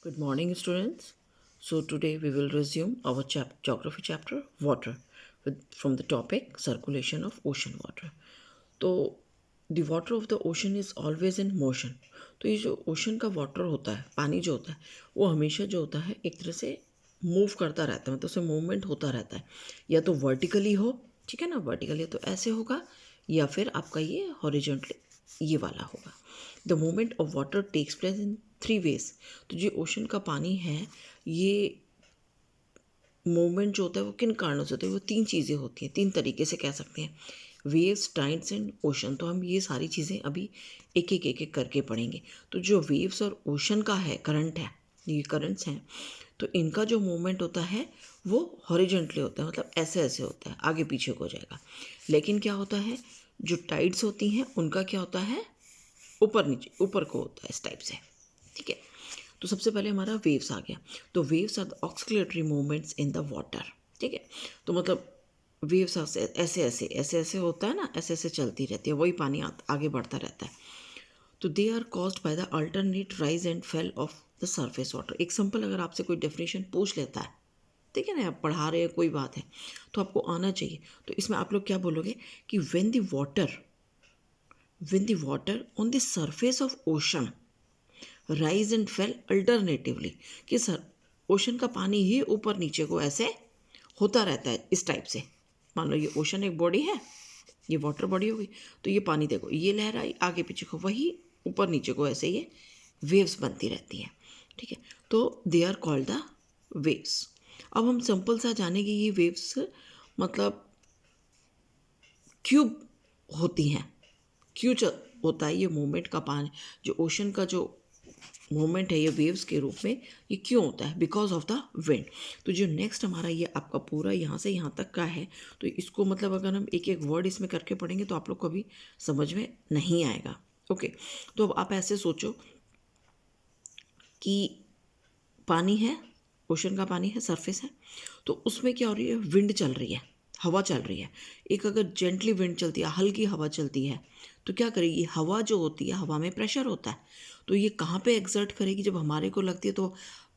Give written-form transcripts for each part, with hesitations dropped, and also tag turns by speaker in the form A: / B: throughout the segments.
A: Good morning, students. So today we will resume our geography chapter water from the topic circulation of ocean water. तो the water of the ocean is always in motion. तो ये जो ocean का water होता है, पानी जो होता है, वो हमेशा जो होता है एक तरह से मूव करता रहता है, मतलब उसमें मूवमेंट होता रहता है. या तो वर्टिकली हो, ठीक है ना, वर्टिकली तो ऐसे होगा, या फिर आपका ये हॉरिजॉन्टली ये वाला होगा. The movement of water takes place in 3 ways. तो जो ओशन का पानी है, ये मूवमेंट जो होता है वो किन कारणों से होता है, वो 3 चीज़ें होती हैं, 3 तरीके से कह सकते हैं. Waves, tides and ocean. तो हम ये सारी चीज़ें अभी एक एक करके पढ़ेंगे. तो जो वेव्स और ओशन का है, करंट है, ये करंट्स हैं, तो इनका जो मूवमेंट होता है वो हॉरिजॉन्टली होता है, मतलब ऐसे ऐसे होता है, आगे पीछे को जाएगा. लेकिन क्या होता है, जो टाइड्स होती हैं उनका क्या होता है, ऊपर नीचे, ऊपर को होता है, इस टाइप से. ठीक है. तो सबसे पहले हमारा वेव्स आ गया. तो waves are the oscillatory movements in the water. ठीक है. तो मतलब वेव्स ऐसे ऐसे ऐसे ऐसे ऐसे होता है ना, ऐसे ऐसे चलती रहती है, वही पानी आगे बढ़ता रहता है. तो they are caused by the alternate rise and fall of the surface water. एक सिंपल अगर आपसे कोई डेफिनेशन पूछ लेता है, ठीक है ना, आप पढ़ा रहे हैं, कोई बात है, तो आपको आना चाहिए. तो इसमें आप लोग क्या बोलोगे कि when the water on the surface of ocean rise and fell alternatively, कि सर ओशन का पानी ही ऊपर नीचे को ऐसे होता रहता है, इस टाइप से. मान लो ये ओशन एक बॉडी है, ये वाटर बॉडी होगी, तो ये पानी देखो, ये लहर आई आगे पीछे को, वही ऊपर नीचे को ऐसे ये वेव्स बनती रहती हैं. ठीक है. तो they are called the waves. अब हम सिंपल सा जाने कि ये वेव्स मतलब क्यों होती हैं, क्यों होता है ये मूवमेंट का पानी, जो ओशन का जो मूवमेंट है ये वेव्स के रूप में, ये क्यों होता है, बिकॉज ऑफ द विंड. तो जो नेक्स्ट हमारा ये आपका पूरा यहाँ से यहाँ तक का है, तो इसको मतलब अगर हम एक एक वर्ड इसमें करके पढ़ेंगे तो आप लोग को भी समझ में नहीं आएगा. ओके. तो अब आप ऐसे सोचो कि पानी है, ओशन का पानी है, सरफेस है, तो उसमें क्या हो रही है, विंड चल रही है, हवा चल रही है. एक अगर जेंटली विंड चलती है, हल्की हवा चलती है, तो क्या करेगी, हवा जो होती है, हवा में प्रेशर होता है, तो ये कहाँ पे एक्सर्ट करेगी, जब हमारे को लगती है तो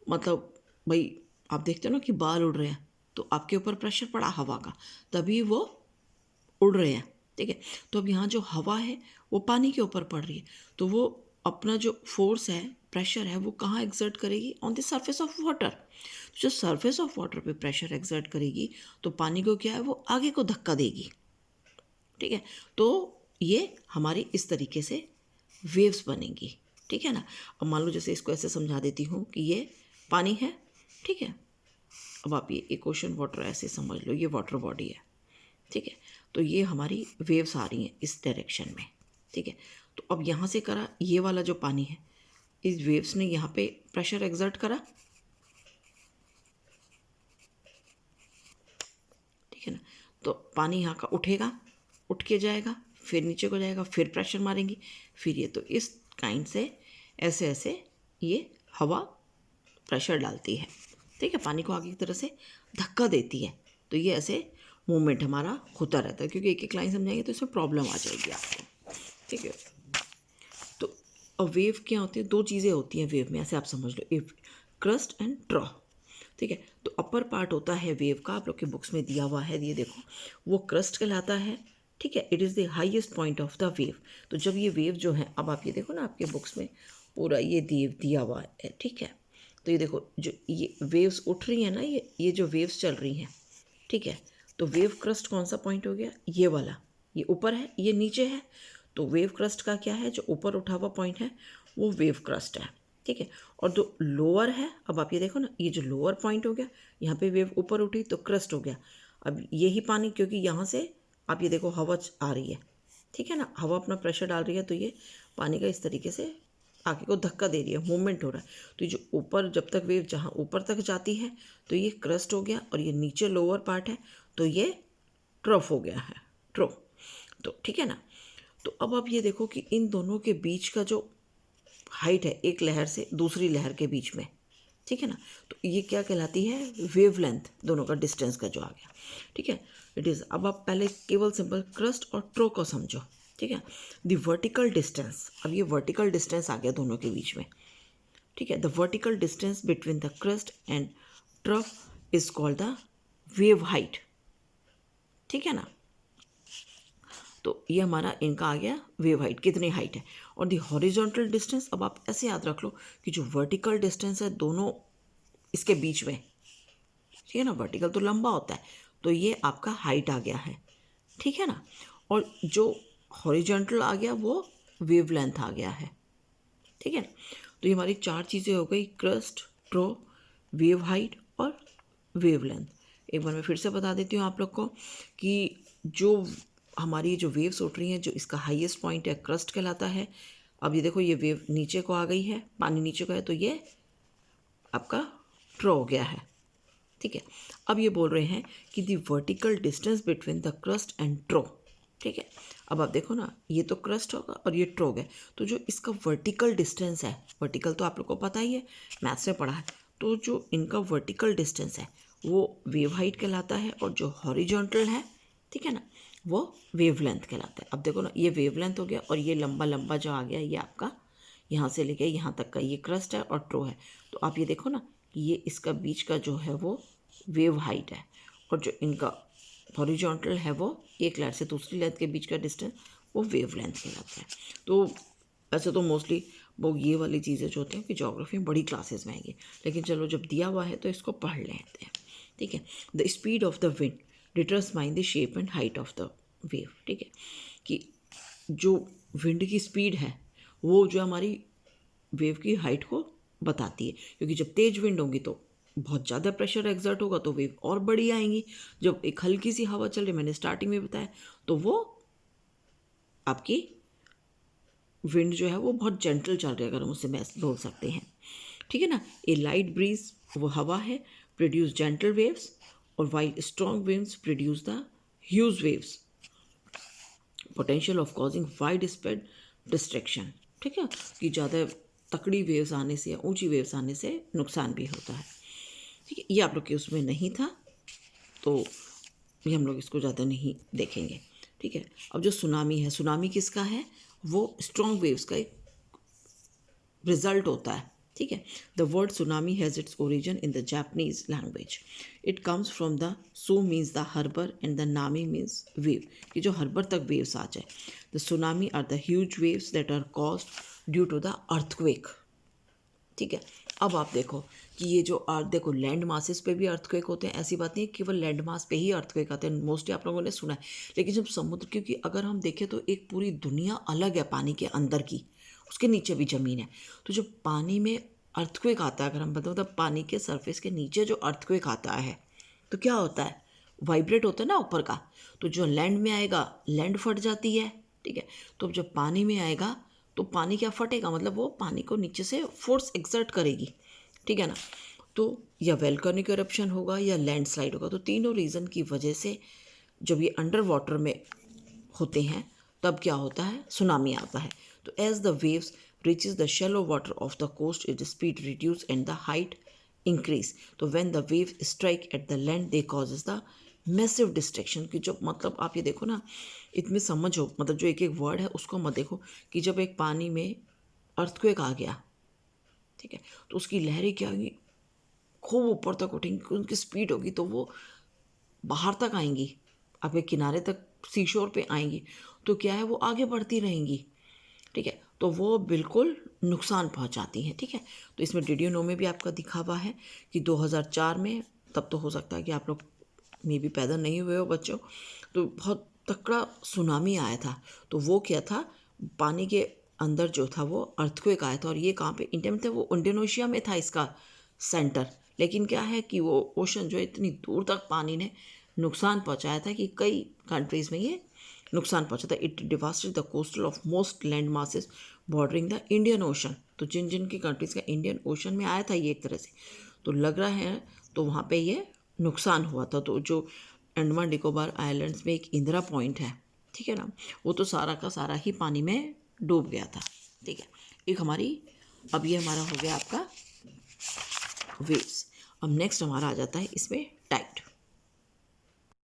A: मतलब भाई आप देखते हो ना कि बाल उड़ रहे हैं, तो आपके ऊपर प्रेशर पड़ा हवा का, तभी वो उड़ रहे हैं. ठीक है. तो अब यहाँ जो हवा है वो पानी के ऊपर पड़ रही है, तो वो अपना जो फोर्स है, प्रेशर है, वो कहाँ एक्सर्ट करेगी, on the surface of water. जो सरफेस ऑफ वाटर पे प्रेशर एक्सर्ट करेगी तो पानी को क्या है, वो आगे को धक्का देगी. ठीक है. तो ये हमारी इस तरीके से वेव्स बनेंगी. ठीक है ना. अब मान लो जैसे इसको ऐसे समझा देती हूँ कि ये पानी है. ठीक है. अब आप ये एक ओशन वाटर ऐसे समझ लो, ये वाटर बॉडी है. ठीक है. तो ये हमारी वेव्स आ रही हैं इस डायरेक्शन में. ठीक है. तो अब यहाँ से करा, ये वाला जो पानी है, इस वेव्स ने यहाँ पे प्रेशर एक्सर्ट करा. ठीक है ना. तो पानी यहाँ का उठेगा, उठ के जाएगा, फिर नीचे को जाएगा, फिर प्रेशर मारेंगी, फिर ये, तो इस काइंड से ऐसे ऐसे ये हवा प्रेशर डालती है. ठीक है. पानी को आगे की तरह से धक्का देती है. तो ये ऐसे मूवमेंट हमारा होता रहता है, क्योंकि एक एक लाइन समझाएंगे तो इसमें प्रॉब्लम आ जाएगी आपको. ठीक है. तो अब वेव क्या होती है, 2 चीज़ें होती हैं वेव में, ऐसे आप समझ लो, इफ क्रस्ट एंड ट्रॉ. ठीक है. तो अपर पार्ट होता है वेव का, आप लोग के बुक्स में दिया हुआ है, ये देखो, वो क्रस्ट कहलाता है. ठीक है. It is the highest point of the wave. तो जब ये वेव जो है, अब आप ये देखो ना, आपके बुक्स में पूरा ये दिया हुआ है. ठीक है. तो ये देखो, जो ये वेव्स उठ रही हैं ना, ये जो वेव्स चल रही हैं. ठीक है. तो वेव क्रस्ट कौन सा पॉइंट हो गया, ये वाला, ये ऊपर है, ये नीचे है. तो वेव क्रस्ट का क्या है, जो ऊपर उठा हुआ पॉइंट है वो वेव क्रस्ट है. ठीक है. और जो लोअर है, अब आप ये देखो ना, ये जो लोअर पॉइंट हो गया, यहाँ पे वेव ऊपर उठी तो क्रस्ट हो गया. अब यही पानी, क्योंकि यहाँ से आप ये देखो हवा आ रही है, ठीक है ना, हवा अपना प्रेशर डाल रही है, तो ये पानी का इस तरीके से आगे को धक्का दे रही है, मूवमेंट हो रहा है. तो ये जो ऊपर, जब तक वेव जहाँ ऊपर तक जाती है तो ये क्रस्ट हो गया, और ये नीचे लोअर पार्ट है तो ये ट्रफ हो गया है, ट्रो. तो ठीक है ना. तो अब आप ये देखो कि इन दोनों के बीच का जो हाइट है, एक लहर से दूसरी लहर के बीच में, ठीक है ना, तो ये क्या कहलाती है, वेवलेंथ, दोनों का डिस्टेंस का जो आ गया. ठीक है. इट इज़, अब आप पहले केवल सिंपल क्रस्ट और ट्रो को समझो. ठीक है. द वर्टिकल डिस्टेंस, अब ये वर्टिकल डिस्टेंस आ गया दोनों के बीच में. ठीक है। The vertical distance between the crest and trough is called the wave height, ठीक है ना। तो ये हमारा इनका आ गया वेव हाइट, कितनी हाइट है। और द हॉरिजॉन्टल डिस्टेंस, अब आप ऐसे याद रख लो कि जो वर्टिकल डिस्टेंस है दोनों इसके बीच में, ठीक है ना, वर्टिकल तो लंबा होता है, तो ये आपका हाइट आ गया है, ठीक है ना। और जो हॉरिजॉन्टल आ गया वो वेवलेंथ आ गया है, ठीक है। तो ये हमारी 4 चीज़ें हो गई, क्रस्ट, ट्रो, वेव हाइट और वेवलेंथ। एक बार मैं फिर से बता देती हूँ आप लोग को कि जो हमारी जो वेव्स उठ रही हैं, जो इसका हाईएस्ट पॉइंट है क्रस्ट कहलाता है। अब ये देखो ये वेव नीचे को आ गई है, पानी नीचे को है, तो ये आपका ट्रो हो गया है, ठीक है। अब ये बोल रहे हैं कि the vertical distance between the crest and trough, ठीक है। अब आप देखो ना, ये तो क्रस्ट होगा और ये ट्रो है, तो जो इसका वर्टिकल डिस्टेंस है, वर्टिकल तो आप लोग को पता ही है, मैथ्स में पढ़ा है, तो जो इनका वर्टिकल डिस्टेंस है वो वेव हाइट कहलाता है, और जो हॉरिजॉन्टल है, ठीक है ना, वो वेवलेंथ कहलाता है। अब देखो ना, ये वेवलेंथ हो गया और ये लंबा लंबा जो आ गया ये आपका यहाँ से लेके यहाँ तक का ये क्रस्ट है और ट्रो है। तो आप ये देखो ना, ये इसका बीच का जो है वो वेव हाइट है, और जो इनका हॉरिजॉन्टल है वो एक लेयर से दूसरी लेयर के बीच का डिस्टेंस वो वेवलेंथ कहलाता है। तो ऐसे तो मोस्टली वो ये वाली चीज़ें जो होती हैं कि ज्योग्राफी में बड़ी क्लासेस में आएंगी, लेकिन चलो जब दिया हुआ है तो इसको पढ़ लेते हैं, ठीक है। The speed of the wind determine the shape and height of the wave, ठीक है, कि जो विंड की स्पीड है वो जो हमारी वेव की हाइट को बताती है, क्योंकि जब तेज विंड होगी तो बहुत ज़्यादा प्रेशर एक्सर्ट होगा तो वेव और बड़ी आएंगी। जब एक हल्की सी हवा चल रही, मैंने स्टार्टिंग में बताया, तो वो आपकी विंड जो है वो बहुत जेंटल चल रही है, अगर हम उससे मैच बोल सकते हैं, ठीक है ना। ए लाइट ब्रीज वो हवा है, प्रोड्यूस जेंटल वेव्स, और while strong winds produce the huge waves, potential of causing wide spread distraction, ठीक है, कि ज़्यादा तकड़ी वेव्स आने से या ऊंची वेव्स आने से नुकसान भी होता है, ठीक है। ये आप लोग के उसमें नहीं था, तो ये हम लोग इसको ज़्यादा नहीं देखेंगे, ठीक है। अब जो सुनामी है, सुनामी किसका है, वो स्ट्रॉन्ग वेव्स का एक रिजल्ट होता है, ठीक है। The word tsunami has its origin in the Japanese language. It comes from the tsu means the harbour and the nami means wave, कि जो हर्बर तक वेव्स आ जाए। The tsunami are the huge waves that are caused due to the earthquake, ठीक है। अब आप देखो कि ये जो देखो लैंड मासेस पे भी अर्थक्वेक होते हैं, ऐसी बात नहीं है केवल लैंड मास पे ही अर्थक्वेक आते हैं, मोस्टली आप लोगों ने सुना है। लेकिन जब समुद्र, क्योंकि अगर हम देखें तो एक पूरी दुनिया अलग है पानी के अंदर की, उसके नीचे भी ज़मीन है। तो जब पानी में अर्थक्वेक आता है, अगर हम बताओ, मतलब पानी के सरफेस के नीचे जो अर्थक्वेक आता है तो क्या होता है, वाइब्रेट होता है ना ऊपर का, तो जो लैंड में आएगा लैंड फट जाती है, ठीक है। तो जब पानी में आएगा तो पानी क्या फटेगा, मतलब वो पानी को नीचे से फोर्स एक्सर्ट करेगी, ठीक है ना। तो या वोल्केनिक इरप्शन होगा या लैंडस्लाइड होगा, तो तीनों रीज़न की वजह से जब ये अंडर वाटर में होते हैं तब क्या होता है, सुनामी आता है। तो as the waves reaches the shallow water of the coast it speed reduce and the height increase. तो when the wave strike at the land they causes the massive destruction, की जो मतलब आप ये देखो ना, इसमें समझो, मतलब जो एक एक वर्ड है उसको मत देखो, कि जब एक पानी में अर्थक्वेक आ गया, ठीक है, तो उसकी लहरें क्या होंगी, खूब ऊपर तक उठेंगी, उनकी स्पीड होगी तो वो बाहर तक आएंगी, आपके किनारे तक सीशोर पे आएंगी, तो क्या है वो आगे बढ़ती रहेंगी, ठीक है, तो वो बिल्कुल नुकसान पहुंचाती हैं, ठीक है। तो इसमें डिड यू नो में भी आपका दिखा हुआ है कि 2004 में, तब तो हो सकता है कि आप लोग में भी पैदा नहीं हुए हो बच्चों, तो बहुत तकड़ा सुनामी आया था। तो वो क्या था, पानी के अंदर जो था वो अर्थक्वेक आया था, और ये कहाँ पे, इंडिया में था, वो इंडोनेशिया में था इसका सेंटर। लेकिन क्या है कि वो ओशन जो है इतनी दूर तक पानी ने नुकसान पहुंचाया था कि कई कंट्रीज़ में ये नुकसान पहुंचा था। It devastated the coastal of most land masses bordering the Indian ocean. तो जिन जिन की कंट्रीज़ का इंडियन ओशन में आया था ये एक तरह से, तो लग रहा है तो वहाँ पे ये नुकसान हुआ था। तो जो अंडमान निकोबार आइलैंड्स में एक इंदिरा पॉइंट है, ठीक है ना, वो तो सारा का सारा ही पानी में डूब गया था, ठीक है। एक हमारी, अब ये हमारा हो गया आपका वेव्स। अब नेक्स्ट हमारा आ जाता है इसमें टाइड।